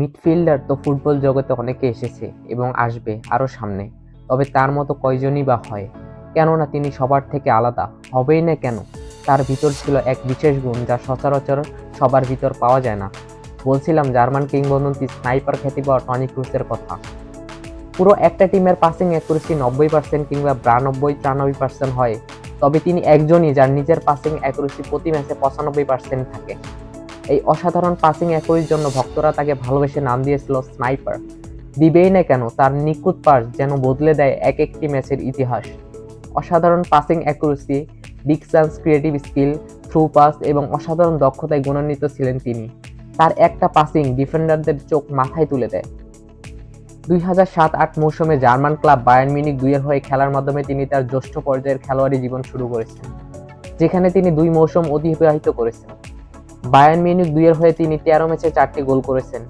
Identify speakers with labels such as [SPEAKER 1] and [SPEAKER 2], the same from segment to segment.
[SPEAKER 1] Midfielder তো football জগতে অনেকে এসেছে এবং আসবে আরও সামনে, তবে তার মতো কয়জনই বা হয়? কেননা তিনি সবার থেকে আলাদা। হবেই না কেন? তার ভিতর ছিল এক বিশেষ গুণ যা সচরাচর সবার ভিতর পাওয়া যায় না। বলছিলাম জার্মান কিংবদন্তি স্নাইপার খ্যাতি পাওয়া টনি ক্রুসের কথা। পুরো একটা টিমের পাসিং অ্যাকুরেসি 90% কিংবা 92-93% হয়, তবে তিনি একজনই যার নিজের পাসিং অ্যাকুরেসি প্রতি ম্যাচে 95% থাকে। এই অসাধারণ পাসিং অ্যাকুরেসির জন্য ভক্তরা তাকে ভালোবেসে নাম দিয়েছিল স্নাইপার। দিবেই না কেন, তার নিখুঁত পাস যেন বদলে দেয় এক একটি ম্যাচের ইতিহাস। অসাধারণ passing accuracy, big chance, creative skill, through pass এবং অসাধারণ দক্ষতায় গুণান্বিত ছিলেন তিনি। তার একটা পাসিং ডিফেন্ডারদের চোখ মাথায় তুলে দেয়। 2007-08 মৌসুমে জার্মান ক্লাব বায়ার্ন মিউনিখ 2 এর হয়ে খেলার মাধ্যমে তিনি তার জ্যেষ্ঠ পর্যায়ের খেলোয়াড়ী জীবন শুরু করেছেন, যেখানে তিনি 2 মৌসুম অতিবাহিত করেছেন। বায়ার্ন মিউনিখ 2 এর হয়ে তিনি 13 ম্যাচে 4টি গোল করেছেন।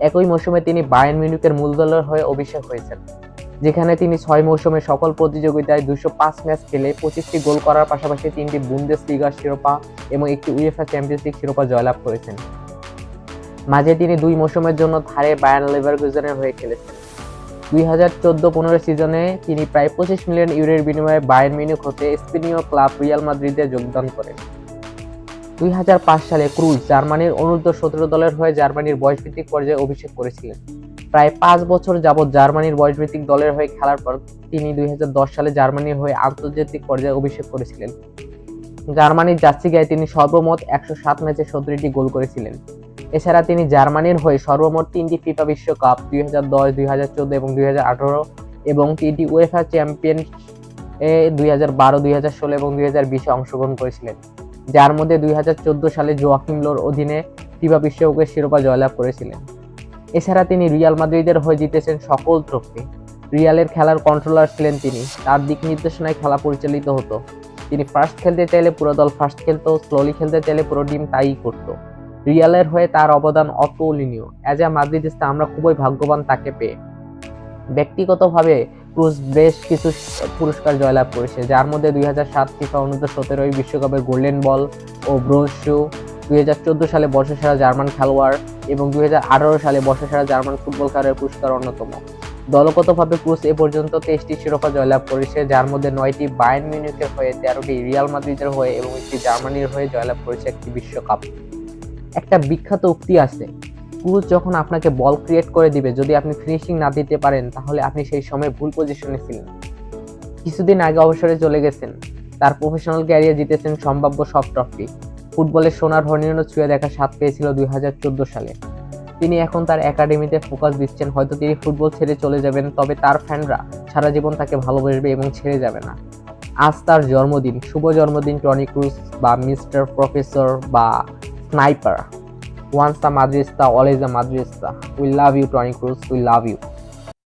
[SPEAKER 1] একই মৌসুমে তিনি বায়ার্ন মিউনিখের মূল দলের হয়ে অভিষেক হয়েছেন, যেখানে তিনি 6 মৌসুমে সকল প্রতিযোগিতায় 205 ম্যাচ খেলে 25টি গোল করার পাশাপাশি 3টি বুন্দেসলিগা শিরোপা এবং একটি উয়েফা চ্যাম্পিয়ন্স লিগ শিরোপা জয়লাভ করেছেন। মাঝে তিনি 2 মৌসুমের জন্য ধারে বায়ার্ন লেভারকুজেনের হয়ে খেলেছেন। 2014-15 সিজনে তিনি প্রায় 25 মিলিয়ন ইউরোর বিনিময়ে বায়ার্ন মিউনিখ হতে স্পেনীয় ক্লাব রিয়াল মাদ্রিদে যোগদান করেন। 2005 সালে ক্রুজ জার্মানির অনূর্ধ্ব-17 দলের হয়ে জার্মানির বয়সভিত্তিক পর্যায়ে অভিষেক করেছিলেন। প্রায় 5 বছর যাবৎ জার্মানির বয়সভিত্তিক দলের হয়ে খেলার পর তিনি 2010 সালে জার্মানির হয়ে আন্তর্জাতিক পর্যায়ে অভিষেক করেছিলেন। জার্মানির জার্সি গায়ে তিনি সর্বমোট 107 ম্যাচে 17টি গোল করেছিলেন। এছাড়া তিনি জার্মানির হয়ে সর্বমোট 3টি ফিফা বিশ্বকাপ 2010, 2014 এবং 2018 এবং 3টি উয়েফা চ্যাম্পিয়ন্স 2012, 2016 এবং 2020 এ অংশগ্রহণ করেছিলেন, যার মধ্যে 2014 সালে জোয়াকিম লোর অধীনে ফিফা বিশ্বকাপের শিরোপা জয়লাভ করেছিলেন। এছাড়া তিনি রিয়াল মাদ্রিদের হয়ে জিতেছেন সকল ট্রফি। রিয়ালের খেলার কন্ট্রোলার ছিলেন তিনি, তার দিক নির্দেশনায় খেলা পরিচালিত হতো। তিনি ফার্স্ট খেলতে চাইলে পুরো দল ফার্স্ট খেলতো, স্লোলি খেলতে চাইলে পুরো টিম তাই করত। রিয়ালের হয়ে তার অবদান অতুলনীয়। অ্যাজ এ মাদ্রিদিস্তা আমরা খুবই ভাগ্যবান তাকে পেয়ে। ব্যক্তিগতভাবে ক্রুজ বেশ কিছু পুরস্কার জয়লাভ করেছে, যার মধ্যে 2007 ফিফা অনূর্ধ্ব-17 বিশ্বকাপের গোল্ডেন বল ও ব্রোঞ্জ শু, 2014 সালে বর্ষসেরা জার্মান খেলোয়াড় এবং 2018 সালে বর্ষসেরা জার্মান ফুটবল খেলোয়াড়ের পুরস্কার অন্যতম। দলগতভাবে ক্রুজ এ পর্যন্ত 23টি শিরোপা জয়লাভ করেছে, যার মধ্যে 9টি বায়ার্ন মিউনিখের হয়ে, 13টি রিয়াল মাদ্রিদের হয়ে এবং 1টি জার্মানির হয়ে জয়লাভ করেছে একটি বিশ্বকাপ। একটা বিখ্যাত উক্তি আছে, ক্রুজ যখন আপনাকে বল ক্রিয়েট করে দিবে, যদি আপনি ফিনিশিং না দিতে পারেন তাহলে আপনি সেই সময় ভুল পজিশনে ছিলেন। কিছুদিন আগে অবসরে চলে গেছেন। তার প্রফেশনাল ক্যারিয়ার জিতেছেন সম্ভাব্য সব ট্রফি। ফুটবলের সোনার হরিণও ছুঁয়ে দেখার স্বাদ পেয়েছিল 2014 সালে। তিনি এখন তার একাডেমিতে ফোকাস দিচ্ছেন। হয়তো তিনি ফুটবল ছেড়ে চলে যাবেন, তবে তার ফ্যানরা সারা জীবন তাকে ভালোবাসবে এবং ছেড়ে যাবে না। আজ তার জন্মদিন। শুভ জন্মদিন টনি ক্রুজ, বা মিস্টার প্রফেসর, বা sniper. Once a Madridista, always a Madridista. We love you, Toni Kroos. We love you.